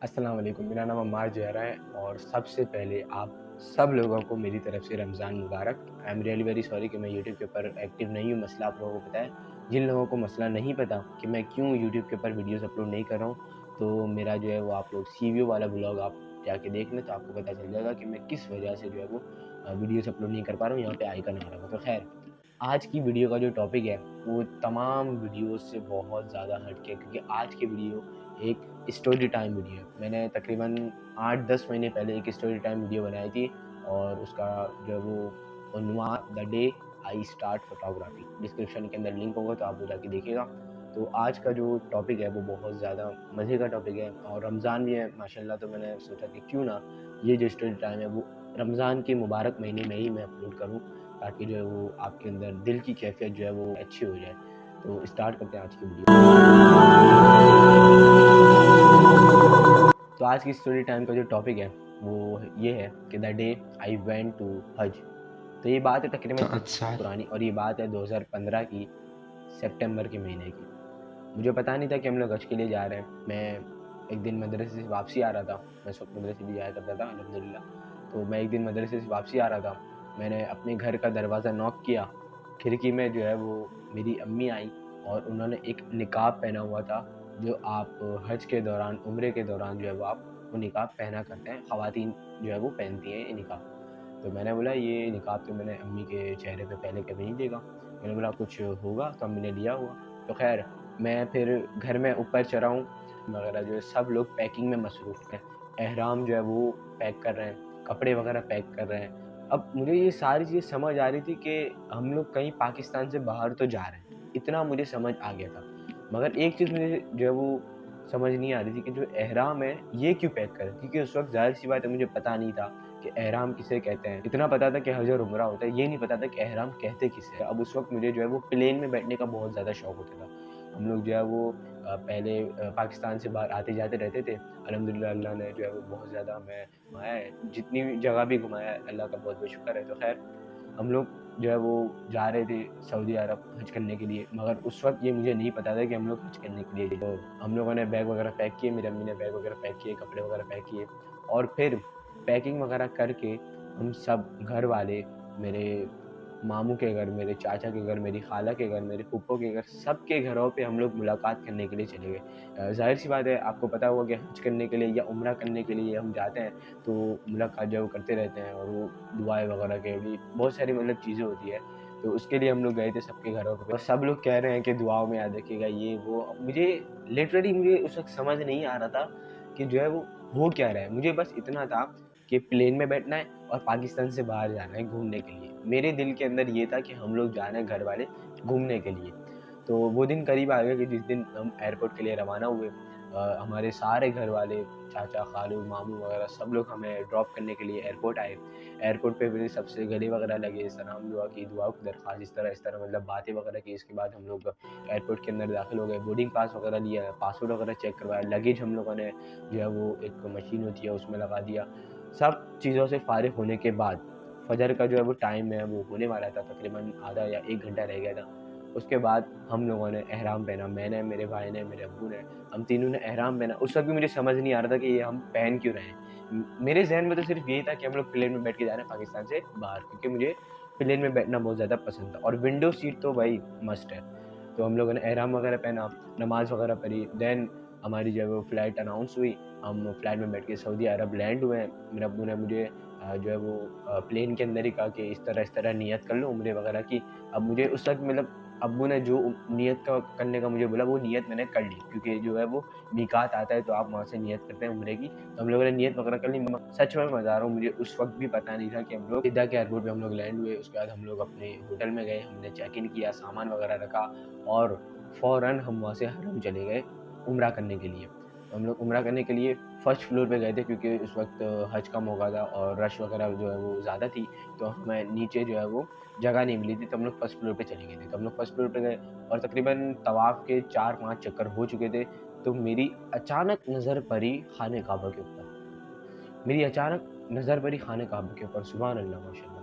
अस्सलाम वालेकुम, मेरा नाम अम्मार ज़हरा है और सबसे पहले आप सब लोगों को मेरी तरफ से रमज़ान मुबारक। I am really very sorry कि मैं यूट्यूब के ऊपर एक्टिव नहीं हूँ, मसला आप लोगों को पता है। जिन लोगों को मसला नहीं पता कि मैं क्यों यूट्यूब के ऊपर वीडियोज़ अपलोड नहीं कर रहा हूँ, तो मेरा जो है वो आप लोग सीवीओ वाला व्लॉग आप जाके देख लें, तो आपको पता चल जाएगा कि मैं किस वजह से जो है वो वीडियोज़ अपलोड नहीं कर पा रहा हूँ, यहाँ पे आइकन आ रहा होगा। तो ख़ैर, आज की वीडियो का जो टॉपिक है, वो तमाम वीडियोज़ से बहुत ज़्यादा हट के है क्योंकि आज की वीडियो एक स्टोरी टाइम वीडियो है। मैंने तकरीबन 8-10 महीने पहले एक स्टोरी टाइम वीडियो बनाई थी और उसका जो है वो उन्वान the day I start photography, description के अंदर लिंक होगा तो आप वो जाके देखिएगा। तो आज का जो टॉपिक है वो बहुत ज़्यादा मज़े का टॉपिक है और रमज़ान भी है माशाल्लाह, तो मैंने सोचा कि क्यों ना ये जो स्टोरी टाइम है वो रमज़ान के मुबारक महीने में ही मैं अपलोड करूँ, ताकि जो है वो आपके अंदर दिल की कैफ़ियत जो है वो अच्छी हो जाए। तो स्टार्ट करते हैं आज की वीडियो। तो आज की स्टोरी टाइम का जो टॉपिक है वो ये है कि the day I went to Hajj. तो ये बात है तकरीबन 3 अच्छा। पुरानी और ये बात है 2015 की सितंबर के महीने की। मुझे पता नहीं था कि हम लोग हज के लिए जा रहे हैं। मैं एक दिन मदरसे से वापसी आ रहा था। मैं उस वक्त मदरसे भी जाया करता था अल्हम्दुलिल्लाह। तो मैं एक दिन मदरसे से वापसी आ रहा था। मैंने अपने घर का दरवाज़ा नॉक किया। खिड़की में जो है वो मेरी अम्मी आई और उन्होंने एक निकाब पहना हुआ था, जो आप हज के दौरान, उम्रे के दौरान जो है वो आप वो निकाब पहना करते हैं। ख़वातीन जो है वो पहनती हैं ये निकाब। तो मैंने बोला ये निकाब तो मैंने अम्मी के चेहरे पे पहले कभी नहीं देखा। मैंने बोला कुछ होगा? तो अम्मी ने लिया होगा। तो ख़ैर मैं फिर घर में ऊपर चढ़ा हूँ वगैरह, जो है सब लोग पैकिंग में मसरूफ़ हैं। एहराम जो है वो पैक कर रहे हैं, कपड़े वगैरह पैक कर रहे हैं। अब मुझे ये सारी चीज़ समझ आ रही थी कि हम लोग कहीं पाकिस्तान से बाहर तो जा रहे हैं, इतना मुझे समझ आ गया था। मगर एक चीज़ मुझे जो है वो समझ नहीं आ रही थी कि जो एहराम है ये क्यों पैक करें? क्योंकि उस वक़्त ज़ाहिर-सी बात है मुझे पता नहीं था कि एहराम किसे कहते हैं। इतना पता था कि हज और उम्रा होता है, ये नहीं पता था कि एहराम कहते किसे हैं। अब उस वक़्त मुझे जो है वो प्लेन में बैठने का बहुत ज़्यादा शौक होता था। हम लोग जो है वो पहले पाकिस्तान से बाहर आते-जाते रहते थे। अल्हम्दुलिल्लाह अल्लाह ने जो है वो बहुत ज़्यादा हमें घुमाया है। जितनी भी जगह भी घुमाया है अल्लाह का बहुत-बहुत शुक्र है। तो ख़ैर हम लोग जो है वो जा रहे थे सऊदी अरब हज करने के लिए, मगर उस वक़्त ये मुझे नहीं पता था कि हम लोग हज करने के लिए। तो हम लोगों ने बैग वगैरह पैक किए, मेरी अम्मी ने बैग वगैरह पैक किए, कपड़े वगैरह पैक किए और फिर पैकिंग वगैरह करके हम सब घर वाले, मेरे मामू के घर, मेरे चाचा के घर, मेरी खाला के घर, मेरे फूफो के घर, सबके घरों पे हम लोग मुलाकात करने के लिए चले गए। ज़ाहिर-सी बात है आपको पता होगा कि हज करने के लिए या उम्रा करने के लिए हम जाते हैं, तो मुलाकात जो है वो करते रहते हैं और वो दुआएँ वगैरह के भी बहुत सारी मतलब चीज़ें होती है। तो उसके लिए हम लोग गए थे सबके घरों पे और सब लोग कह रहे हैं कि दुआओं में याद रखिएगा ये वो। अब मुझे उस वक़्त समझ नहीं आ रहा था कि जो है वो हो क्या रहा है। मुझे बस इतना था कि प्लेन में बैठना है और पाकिस्तान से बाहर जाना है घूमने के लिए। मेरे दिल के अंदर ये था कि हम लोग जा रहे हैं घर वाले घूमने के लिए। तो वो दिन करीब आ गया कि जिस दिन हम एयरपोर्ट के लिए रवाना हुए, हमारे सारे घर वाले, चाचा, खालू, मामू वगैरह सब लोग हमें ड्रॉप करने के लिए एयरपोर्ट आए। एयरपोर्ट पे फिर सबसे गले वगैरह लगे, सलाम दुआ की, दुआ की दरख्वास्त, इस तरह मतलब बातें वगैरह की। इसके बाद हम लोग एयरपोर्ट के अंदर दाखिल हो गए, बोर्डिंग पास वगैरह लिया, पासपोर्ट वगैरह चेक करवाया, लगेज हम लोगों ने जो है वो एक मशीन होती है उसमें लगा दिया। सब चीज़ों से फ़ारिग होने के बाद फ़जर का जो है वो टाइम है वो होने वाला था, तकरीबन आधा या 1 घंटा रह गया था। उसके बाद हम लोगों ने एहराम पहना, मैंने, मेरे भाई ने, मेरे अब्बू ने, हम तीनों ने एहराम पहना। उस वक़्त भी मुझे समझ नहीं आ रहा था कि ये हम पहन क्यों रहे हैं। मेरे ज़हन में तो सिर्फ़ यही था कि हम लोग प्लेन में बैठ के जा रहे हैं पाकिस्तान से बाहर, क्योंकि मुझे प्लेन में बैठना बहुत ज़्यादा पसंद था और विंडो सीट तो भाई मस्ट है। तो हम लोगों ने एहराम वगैरह पहना, नमाज़ वगैरह पढ़ी, देन हमारी जो है वो फ़्लाइट अनाउंस हुई। हम फ़्लाइट में बैठ के सऊदी अरब लैंड हुए हैं। मेरे अब्बू ने मुझे जो है वो प्लेन के अंदर ही कहा कि इस तरह नियत कर लो उम्रे वगैरह की। अब मुझे उस वक़्त मतलब अब्बू ने जो नियत का करने का मुझे बोला वो नियत मैंने कर ली, क्योंकि जो है वो मीक़ात आता है तो आप वहाँ से नियत करते हैं उम्रे की। तो हम लोगों ने नियत वगैरह कर ली। सच में मैं बता रहा हूँ, मुझे उस वक़्त भी पता नहीं था कि हम लोग जिद्दा के एयरपोर्ट पे हम लोग लैंड हुए। उसके बाद हम लोग अपने होटल में गए, हमने चेक इन किया, सामान वगैरह रखा और फ़ौरन हम वहाँ से हरम चले गए उम्रा करने के लिए। तो हम लोग उम्रा करने के लिए फर्स्ट फ्लोर पे गए थे, क्योंकि उस वक़्त हज का मौका था और रश वगैरह जो है वो ज़्यादा थी, तो हमें नीचे जो है वो जगह नहीं मिली थी, तो हम लोग फर्स्ट फ्लोर पे चले गए थे। तो हम लोग फर्स्ट फ्लोर पे गए और तकरीबन तवाफ़ के 4-5 चक्कर हो चुके थे, तो मेरी अचानक नज़र पड़ी खाने काबा के ऊपर। मेरी अचानक नज़र पड़ी खाने काबा के ऊपर, सुभान अल्लाह माशाअल्लाह।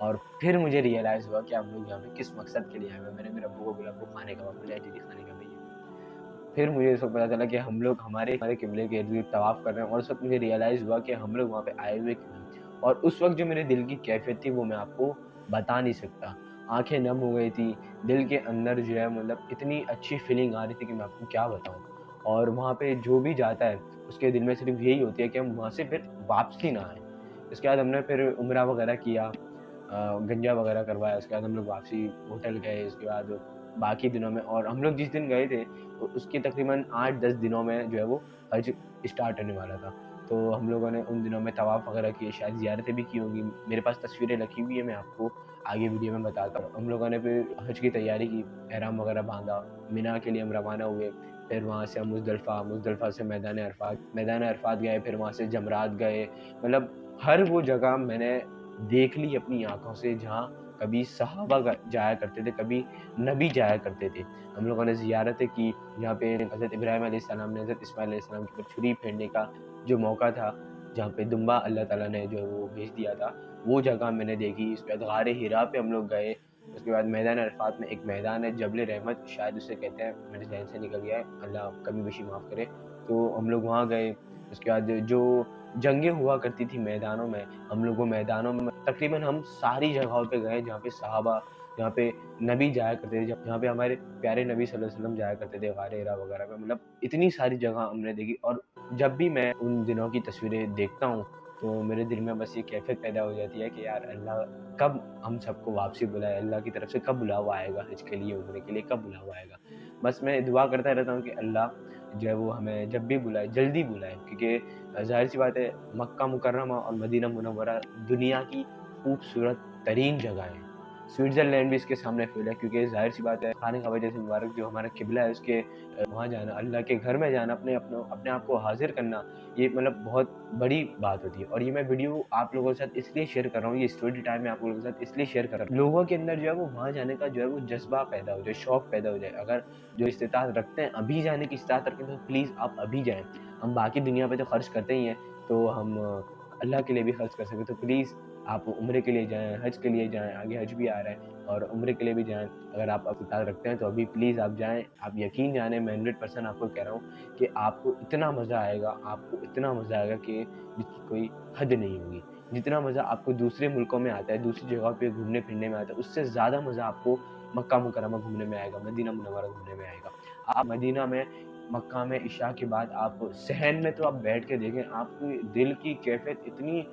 और और फिर मुझे रियलाइज़ हुआ कि हम लोग यहाँ पे किस मकसद के लिए आए हुए हैं। मैंने मेरे अब्बू को बोला, अब्बू खाने का वक़्त हो गया, दीदी खाने का भैया। फिर मुझे इस वक़्त पता चला कि हम लोग हमारे किबले के इर्द-गिर्द तवाफ़ कर रहे हैं और उस वक़्त मुझे रियलाइज़ हुआ कि हम लोग वहाँ पे आए हुए क्यों हैं। और उस वक़्त जो मेरे दिल की कैफ़ियत थी वो मैं आपको बता नहीं सकता। आँखें नम हो गई थी, दिल के अंदर जो है मतलब इतनी अच्छी फ़ीलिंग आ रही थी कि मैं आपको क्या बताऊँ। और वहाँ पे जो भी जाता है उसके दिल में सिर्फ़ यही होती है कि हम वहाँ से फिर वापसी ना आएँ। इसके बाद हमने फिर उम्रा वग़ैरह किया, गंजा वग़ैरह करवाया, उसके बाद हम लोग वापसी होटल गए, उसके बाद बाकी दिनों में और हम लोग जिस दिन गए थे उसके तकरीबन 8-10 दिनों में जो है वो हज स्टार्ट होने वाला था। तो हम लोगों ने उन दिनों में तवाफ़ वग़ैरह किए, शायद ज़ियारतें भी की होंगी। मेरे पास तस्वीरें रखी हुई है, मैं आपको आगे वीडियो में बताता हूँ। हम लोगों ने फिर हज की तैयारी की, एहराम वग़ैरह बाँधा, मिना के लिए हम रवाना हुए। फिर वहाँ से हम मुज़दलिफ़ा से मैदान अरफ़ात गए, फिर वहाँ से जमरात गए। मतलब हर वो जगह मैंने देख ली अपनी आँखों से जहाँ कभी सहाबा जाया करते थे, कभी नबी जाया करते थे। हम लोगों ने ज़ियारतें की, जहाँ पे हज़रत इब्राहीम अलैहिस्सलाम ने हज़रत इस्माइल अलैहिस्सलाम के ऊपर छुरी फेरने का जो मौका था, जहाँ पे दुम्बा अल्लाह ताला ने जो है वो भेज दिया था, वो जगह मैंने देखी। उसके बाद गारे हिरा पे हम लोग गए, उसके बाद मैदान अरफ़ात में एक मैदान है जबल रहमत शायद उसे कहते हैं, मेरे ज़हन से निकल गया है, अल्लाह कमी बेशी माफ़ करे। तो हम लोग वहाँ गए, उसके बाद जो जंगें हुआ करती थी मैदानों में, हम लोग वो मैदानों में तकरीबन हम सारी जगहों पे गए जहाँ पे सहाबा, जहाँ पे नबी जाया करते थे, जहाँ पे हमारे प्यारे नबी सल्लल्लाहु अलैहि वसल्लम जाया करते थे गारे हिरा वगैरह पे। मतलब इतनी सारी जगह हमने देखी और जब भी मैं उन दिनों की तस्वीरें देखता हूँ, तो मेरे दिल में बस ये कैफ़ियत पैदा हो जाती है कि यार अल्लाह कब हम सबको वापसी बुलाए, अल्लाह की तरफ से कब बुलावा आएगा हज के लिए, उम्रे के लिए कब बुलावा आएगा। बस मैं दुआ करता रहता हूँ कि अल्लाह जो है वो हमें जब भी बुलाए, जल्दी बुलाए क्योंकि ज़ाहिर-सी बात है मक्का मुकर्रमा और मदीना मुनव्वरा दुनिया की खूबसूरत तरीन जगह है। स्विट्ज़रलैंड भी इसके सामने फ़ेल है क्योंकि ज़ाहिर-सी बात है खाने का वजह से मुबारक जो हमारा किबला है उसके वहाँ जाना, अल्लाह के घर में जाना, अपने आप को हाज़िर करना, ये मतलब बहुत बड़ी बात होती है। और ये मैं वीडियो आप लोगों के साथ इसलिए शेयर कर रहा हूँ, ये स्टोरी टाइम मैं आप लोगों के साथ इसलिए शेयर कर रहा हूँ, लोगों के अंदर जो है वो वहाँ जाने का जो है वो जज़्बा पैदा हो जाए, शौक पैदा हो जाए। अगर जो इस्तिताअत रखते हैं, अभी जाने की इस्तिताअत रखते हैं तो प्लीज़ आप अभी जाएँ। हम बाकी दुनिया पे तो खर्च करते ही हैं, तो हम अल्लाह के लिए भी खर्च कर सकें, तो प्लीज़ आप उम्रे के लिए जाएँ, हज के लिए जाएँ, आगे हज भी आ रहा है और उम्रे के लिए भी जाएँ। अगर आप इस्तिताअत रखते हैं तो अभी प्लीज़ आप जाएँ। आप यकीन जानें, मैं 100% आपको कह रहा हूँ कि आपको इतना मज़ा आएगा, आपको इतना मज़ा आएगा कि जिसकी कोई हद नहीं होगी। जितना मज़ा आपको दूसरे मुल्कों में आता है, दूसरी जगहों पे घूमने-फिरने में आता है, उससे ज़्यादा मज़ा आपको मक्का मुकर्रमा घूमने में आएगा, मदीना मुनव्वरा घूमने में आएगा। आप मदीना में, मक्का में इशा के बाद आप सहन में तो आप बैठ के देखें, आपकी दिल की कैफ़ियत इतनी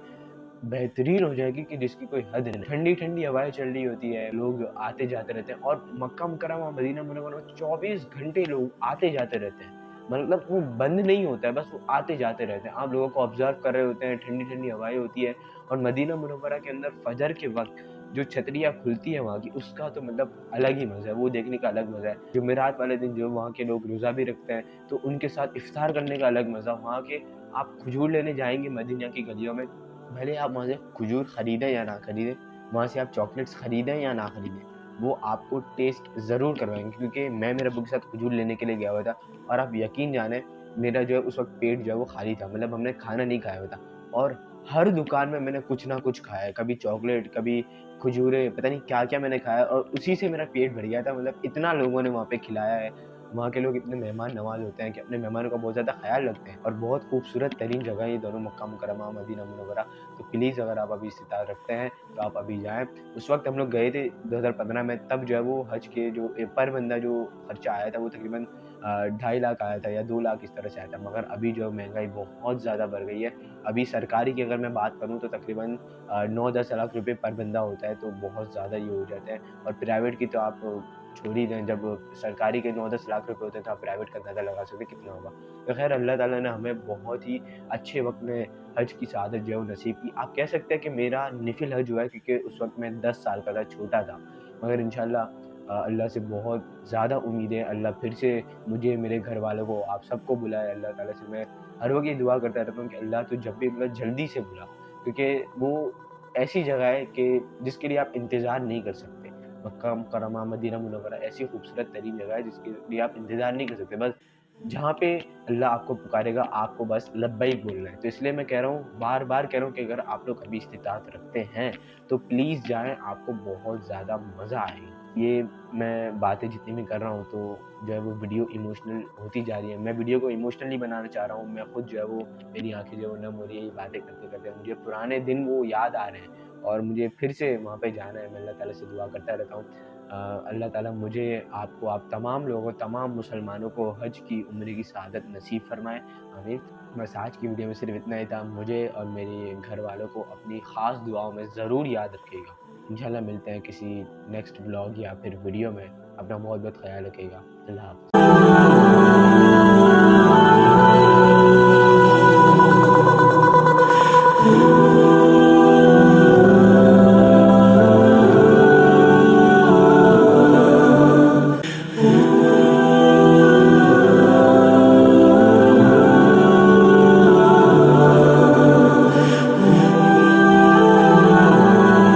बेहतरीन हो जाएगी कि जिसकी कोई हद नहीं। ठंडी-ठंडी हवाएँ चल रही होती है, लोग आते-जाते रहते हैं और मक्का मुकर्रमा, मदीना मुनव्वरा में 24 घंटे लोग आते-जाते रहते हैं। मतलब वो बंद नहीं होता है, बस वो आते-जाते रहते हैं। आप लोगों को ऑब्ज़र्व कर रहे होते हैं, ठंडी-ठंडी हवाएँ होती है और मदीना मुनव्वरा के अंदर फ़जर के वक़्त जो छतरियाँ खुलती हैं वहाँ की, उसका तो मतलब अलग ही मज़ा है, वो देखने का अलग मज़ा है। जुमेरात वाले दिन जो वहाँ के लोग रोज़ा भी रखते हैं, तो उनके साथ इफ्तार करने का अलग मज़ा। वहाँ के आप खजूर लेने जाएँगे मदीना की गलियों में, भले आप वहाँ से खजूर खरीदें या ना खरीदें, वहाँ से आप चॉकलेट्स खरीदें या ना खरीदें, वो आपको टेस्ट ज़रूर करवाएँगे क्योंकि मैं मेरे अब्बू के साथ खजूर लेने के लिए गया हुआ था और आप यकीन जानें मेरा जो है उस वक़्त पेट जो है वो खाली था, मतलब हमने खाना नहीं खाया हुआ था और हर दुकान में मैंने कुछ ना कुछ खाया है, कभी चॉकलेट, कभी खजूरें, पता नहीं क्या-क्या मैंने खाया और उसी से मेरा पेट भर गया था, मतलब इतना लोगों ने वहाँ पे खिलाया है। वहाँ के लोग इतने मेहमान नवाज़ होते हैं कि अपने मेहमानों का बहुत ज़्यादा ख़्याल रखते हैं और बहुत खूबसूरत तरीन जगह है ये दोनों मक्का मुकर्रमा, मदीना मुनव्वरा। तो प्लीज़ अगर आप अभी इस्तिताअत रखते हैं, तो आप अभी जाएँ। उस वक़्त हम लोग गए थे 2015 में, तब जो है वो हज के जो पर बंदा जो खर्चा आया था वो तकरीबन 2.5 लाख आया था या 2 लाख इस तरह से आया था। मगर अभी जो महँगाई बहुत ज़्यादा बढ़ गई है। अभी सरकारी की अगर मैं बात करूँ तो तकरीबन 9-10 लाख रुपए पर बंदा होता है, तो बहुत ज़्यादा ये हो जाता है और प्राइवेट की तो आप छोड़ ही दें, जब सरकारी के 9-10 लाख रुपए होते हैं, तो आप प्राइवेट का अंदाज़ा लगा सकते हैं कितना होगा। तो ख़ैर अल्लाह ताला ने हमें बहुत ही अच्छे वक़्त में हज की सआदत जो है वो नसीब की। आप कह सकते हैं कि मेरा निफ़िल हज हुआ है क्योंकि उस वक़्त मैं 10 साल का था, छोटा था। मगर इंशाअल्लाह अल्लाह से बहुत ज़्यादा उम्मीद है, अल्लाह फिर से मुझे, मेरे घरवालों को, आप सबको बुलाए। अल्लाह ताला से मैं हर वक़्त ये दुआ करता रहता हूँ कि अल्लाह तू जब भी बुला जल्दी से बुला, क्योंकि वो ऐसी जगह है कि जिसके लिए आप इंतज़ार नहीं कर सकते। मक्का मुकर्रमा, मदीना मुनव्वरा ऐसी खूबसूरत तरीन जगह है जिसके लिए आप इंतज़ार नहीं कर सकते। बस जहाँ पे अल्लाह आपको पुकारेगा, आपको बस लब्बैक बोलना है। तो इसलिए मैं कह रहा हूँ, बार-बार कह रहा हूँ कि अगर आप लोग कभी इस्तिताअत रखते हैं, तो प्लीज़ जाएँ, आपको बहुत ज़्यादा मज़ा आएगा। ये मैं बातें जितनी भी कर रहा हूँ, तो जो है वो वीडियो इमोशनल होती जा रही है। मैं वीडियो को इमोशनली बनाना चाह रहा हूँ। मैं खुद जो है वो, मेरी आँखें जो है वो नम हो रही है ये बातें करते-करते। मुझे पुराने दिन वो याद आ रहे हैं और मुझे फिर से वहाँ पे जाना है। मैं अल्लाह ताला से दुआ करता रहता हूँ। अल्लाह ताला मुझे, आपको, आप तमाम लोगों को, तमाम मुसलमानों को हज की, उम्रे की सआदत नसीब फरमाए। आमीन। बस आज की वीडियो में सिर्फ़ इतना ही था। मुझे और मेरे घर वालों को अपनी ख़ास दुआओं में ज़रूर याद रखिएगा। इंशाल्लाह मिलते हैं किसी नेक्स्ट व्लॉग या फिर वीडियो में। अपना बहुत-बहुत ख़्याल रखिएगा। अल्लाह हाफ़िज़।